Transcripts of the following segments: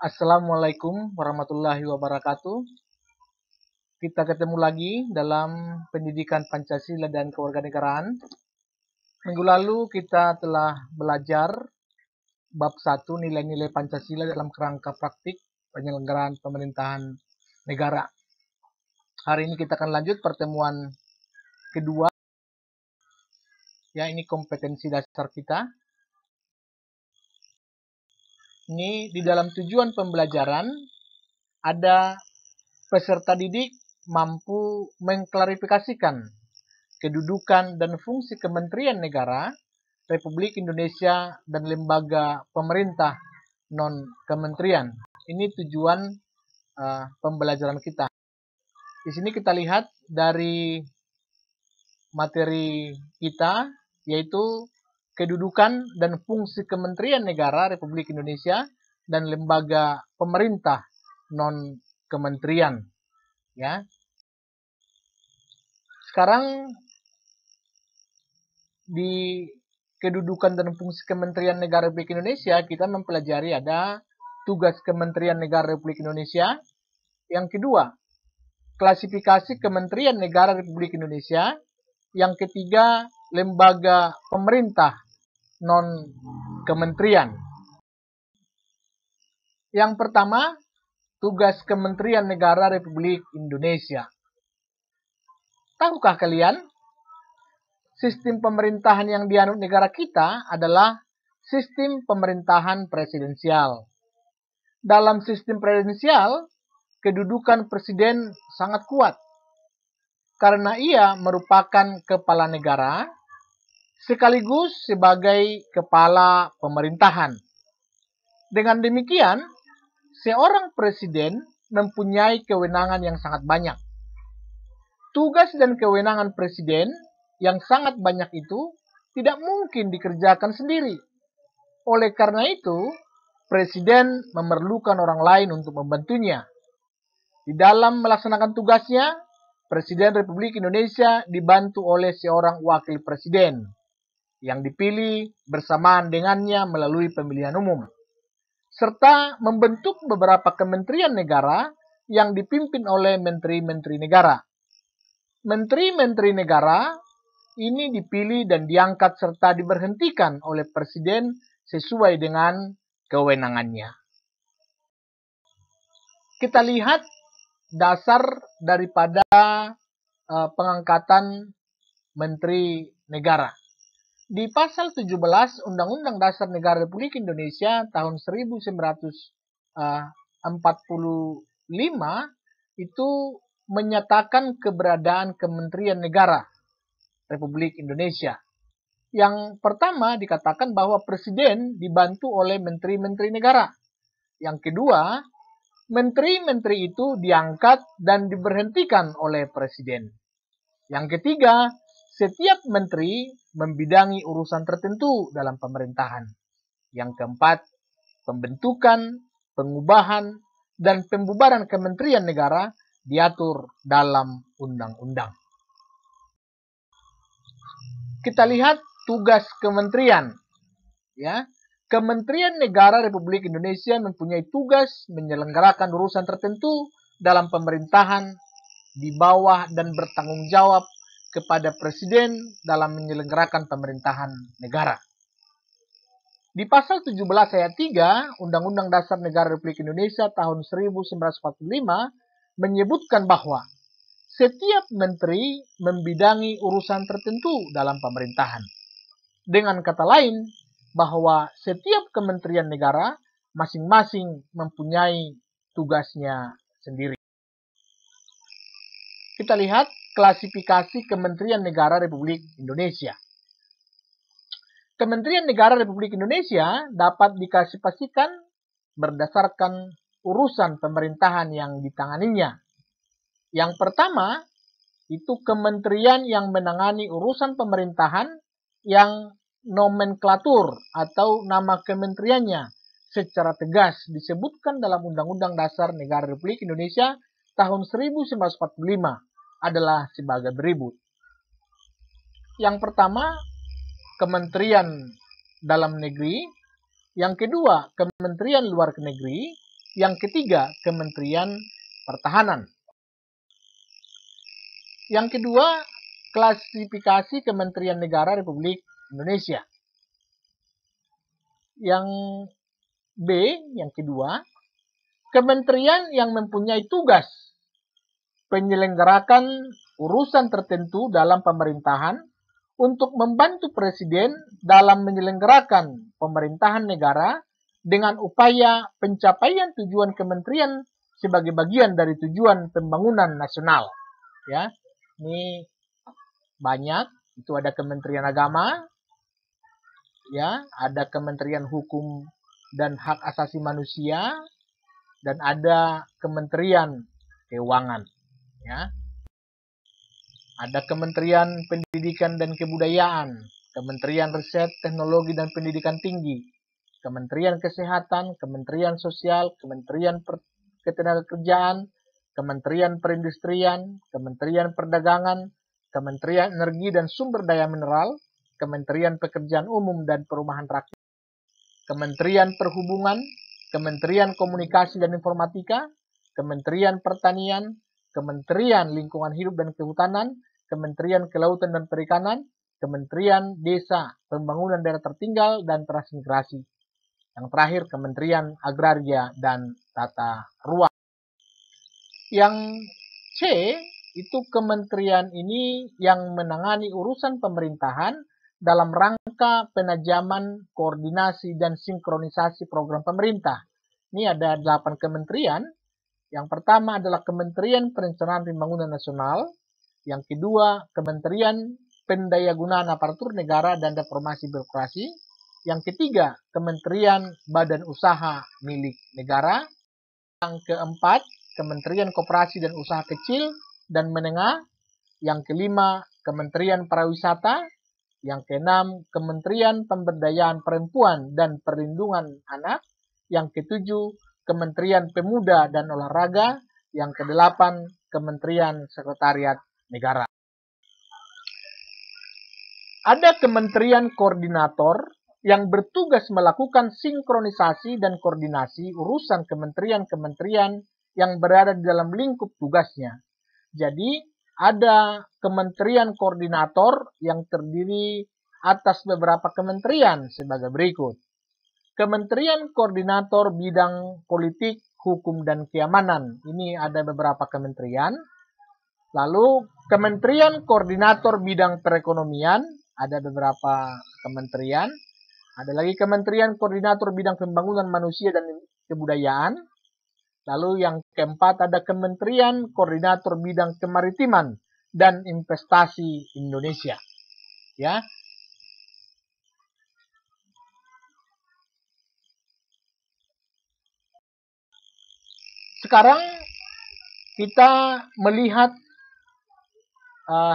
Assalamualaikum warahmatullahi wabarakatuh. Kita ketemu lagi dalam pendidikan Pancasila dan kewarganegaraan. Minggu lalu kita telah belajar bab 1 nilai-nilai Pancasila dalam kerangka praktik penyelenggaraan pemerintahan negara. Hari ini kita akan lanjut pertemuan kedua. Ya, ini kompetensi dasar kita. Ini di dalam tujuan pembelajaran ada peserta didik mampu mengklarifikasikan kedudukan dan fungsi Kementerian Negara Republik Indonesia dan lembaga pemerintah non-kementerian. Ini tujuan pembelajaran kita. Di sini kita lihat dari materi kita, yaitu kedudukan dan fungsi Kementerian Negara Republik Indonesia dan lembaga pemerintah non-kementerian. Ya. Sekarang di kedudukan dan fungsi Kementerian Negara Republik Indonesia kita mempelajari ada tugas Kementerian Negara Republik Indonesia. Yang kedua, klasifikasi Kementerian Negara Republik Indonesia. Yang ketiga, lembaga pemerintah non-kementerian. Yang pertama, tugas Kementerian Negara Republik Indonesia. Tahukah kalian, sistem pemerintahan yang dianut negara kita adalah sistem pemerintahan presidensial. Dalam sistem presidensial, kedudukan presiden sangat kuat karena ia merupakan kepala negara sekaligus sebagai kepala pemerintahan. Dengan demikian, seorang presiden mempunyai kewenangan yang sangat banyak. Tugas dan kewenangan presiden yang sangat banyak itu tidak mungkin dikerjakan sendiri. Oleh karena itu, presiden memerlukan orang lain untuk membantunya. Di dalam melaksanakan tugasnya, Presiden Republik Indonesia dibantu oleh seorang wakil presiden yang dipilih bersamaan dengannya melalui pemilihan umum, serta membentuk beberapa kementerian negara yang dipimpin oleh menteri-menteri negara. Menteri-menteri negara ini dipilih dan diangkat serta diberhentikan oleh presiden sesuai dengan kewenangannya. Kita lihat dasar daripada pengangkatan menteri negara. Di pasal 17 Undang-Undang Dasar Negara Republik Indonesia tahun 1945 itu menyatakan keberadaan Kementerian Negara Republik Indonesia. Yang pertama dikatakan bahwa presiden dibantu oleh menteri-menteri negara. Yang kedua, menteri-menteri itu diangkat dan diberhentikan oleh presiden. Yang ketiga, setiap menteri membidangi urusan tertentu dalam pemerintahan. Yang keempat, pembentukan, pengubahan, dan pembubaran kementerian negara diatur dalam undang-undang. Kita lihat tugas kementerian. Ya, Kementerian Negara Republik Indonesia mempunyai tugas menyelenggarakan urusan tertentu dalam pemerintahan di bawah dan bertanggung jawab kepada presiden dalam menyelenggarakan pemerintahan negara. Di pasal 17 ayat 3 Undang-Undang Dasar Negara Republik Indonesia tahun 1945 menyebutkan bahwa setiap menteri membidangi urusan tertentu dalam pemerintahan. Dengan kata lain, bahwa setiap kementerian negara masing-masing mempunyai tugasnya sendiri. Kita lihat klasifikasi Kementerian Negara Republik Indonesia. Kementerian Negara Republik Indonesia dapat diklasifikasikan berdasarkan urusan pemerintahan yang ditanganinya. Yang pertama, itu kementerian yang menangani urusan pemerintahan yang nomenklatur atau nama kementeriannya secara tegas disebutkan dalam Undang-Undang Dasar Negara Republik Indonesia tahun 1945 adalah sebagai berikut. Yang pertama, Kementerian Dalam Negeri. Yang kedua, Kementerian Luar Negeri. Yang ketiga, Kementerian Pertahanan. Yang kedua, klasifikasi Kementerian Negara Republik Indonesia. Yang B, yang kedua, kementerian yang mempunyai tugas penyelenggarakan urusan tertentu dalam pemerintahan untuk membantu presiden dalam menyelenggarakan pemerintahan negara dengan upaya pencapaian tujuan kementerian sebagai bagian dari tujuan pembangunan nasional. Ya, ini banyak. Itu ada Kementerian Agama, ya, ada Kementerian Hukum dan Hak Asasi Manusia, dan ada Kementerian Keuangan, ya. Ada Kementerian Pendidikan dan Kebudayaan, Kementerian Riset, Teknologi dan Pendidikan Tinggi, Kementerian Kesehatan, Kementerian Sosial, Kementerian Ketenagakerjaan, Kementerian Perindustrian, Kementerian Perdagangan, Kementerian Energi dan Sumber Daya Mineral, Kementerian Pekerjaan Umum dan Perumahan Rakyat, Kementerian Perhubungan, Kementerian Komunikasi dan Informatika, Kementerian Pertanian, Kementerian Lingkungan Hidup dan Kehutanan, Kementerian Kelautan dan Perikanan, Kementerian Desa, Pembangunan Daerah Tertinggal dan Transmigrasi. Yang terakhir, Kementerian Agraria dan Tata Ruang. Yang C, itu kementerian ini yang menangani urusan pemerintahan dalam rangka penajaman, koordinasi, dan sinkronisasi program pemerintah. Ini ada 8 kementerian. Yang pertama adalah Kementerian Perencanaan Pembangunan Nasional. Yang kedua, Kementerian Pendayagunaan Aparatur Negara dan Reformasi Birokrasi. Yang ketiga, Kementerian Badan Usaha Milik Negara. Yang keempat, Kementerian Koperasi dan Usaha Kecil dan Menengah. Yang kelima, Kementerian Pariwisata. Yang keenam, Kementerian Pemberdayaan Perempuan dan Perlindungan Anak. Yang ketujuh, Kementerian Pemuda dan Olahraga. Yang kedelapan, Kementerian Sekretariat Negara. Ada kementerian koordinator yang bertugas melakukan sinkronisasi dan koordinasi urusan kementerian-kementerian yang berada di dalam lingkup tugasnya. Jadi, ada kementerian koordinator yang terdiri atas beberapa kementerian sebagai berikut. Kementerian Koordinator Bidang Politik, Hukum, dan Keamanan. Ini ada beberapa kementerian. Lalu, Kementerian Koordinator Bidang Perekonomian. Ada beberapa kementerian. Ada lagi Kementerian Koordinator Bidang Pembangunan Manusia dan Kebudayaan. Lalu yang keempat ada Kementerian Koordinator Bidang Kemaritiman dan Investasi Indonesia. Ya. Sekarang kita melihat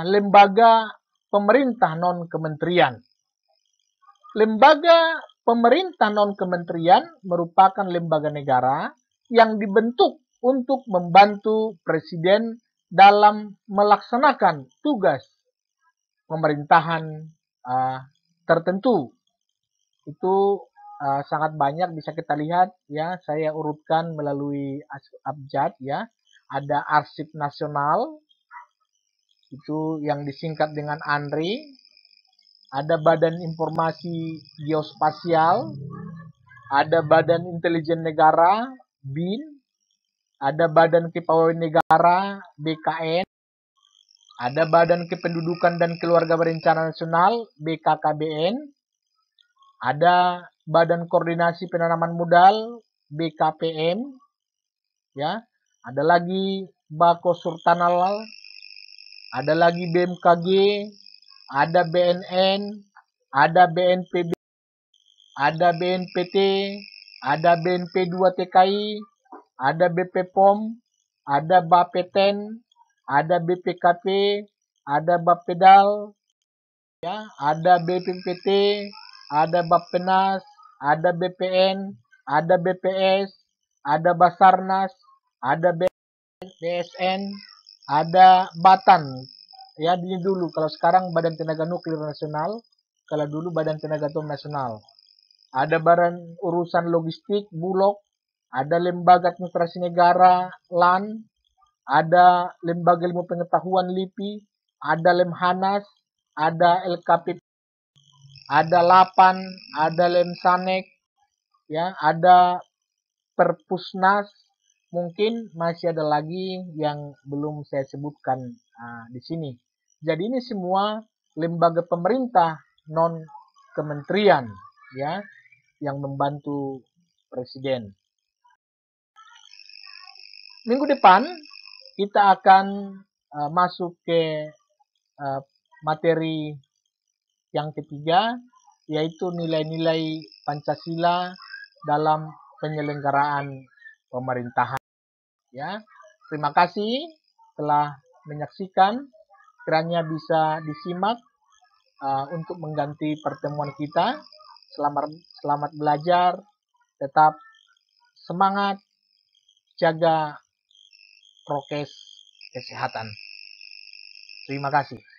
lembaga pemerintah non-kementerian. Lembaga pemerintah non-kementerian merupakan lembaga negara yang dibentuk untuk membantu presiden dalam melaksanakan tugas pemerintahan tertentu. Itu sangat banyak, bisa kita lihat ya. Saya urutkan melalui abjad ya. Ada Arsip Nasional, itu yang disingkat dengan ANRI. Ada Badan Informasi Geospasial, ada Badan Intelijen Negara, BIN, ada Badan Kepegawaian Negara, BKN, ada Badan Kependudukan dan Keluarga Berencana Nasional, BKKBN, ada Badan Koordinasi Penanaman Modal, BKPM, ya, ada lagi Bako Surtanal, ada lagi BMKG, ada BNN, ada BNPB, ada BNPT, ada BNP2 TKI, ada BPPOM, ada Bapeten, ada BPKP, ada Bapedal, ya, ada BPPT, ada Bappenas, ada BPN, ada BPS, ada Basarnas, ada BSN, ada Batan. Ya, ini dulu. Kalau sekarang Badan Tenaga Nuklir Nasional, kalau dulu Badan Tenaga Atom Nasional. Ada Badan Urusan Logistik, Bulog, ada lembaga administrasi negara LAN, ada lembaga ilmu pengetahuan LIPI, ada Lemhanas, ada LKP, ada LAPAN, ada Lemsanek, ya, ada Perpusnas, mungkin masih ada lagi yang belum saya sebutkan di sini. Jadi ini semua lembaga pemerintah non kementerian, ya, yang membantu presiden. Minggu depan kita akan masuk ke materi yang ketiga, yaitu nilai-nilai Pancasila dalam penyelenggaraan pemerintahan. Ya, terima kasih telah menyaksikan. Kiranya bisa disimak untuk mengganti pertemuan kita. Selamat belajar, tetap semangat, jaga prokes kesehatan. Terima kasih.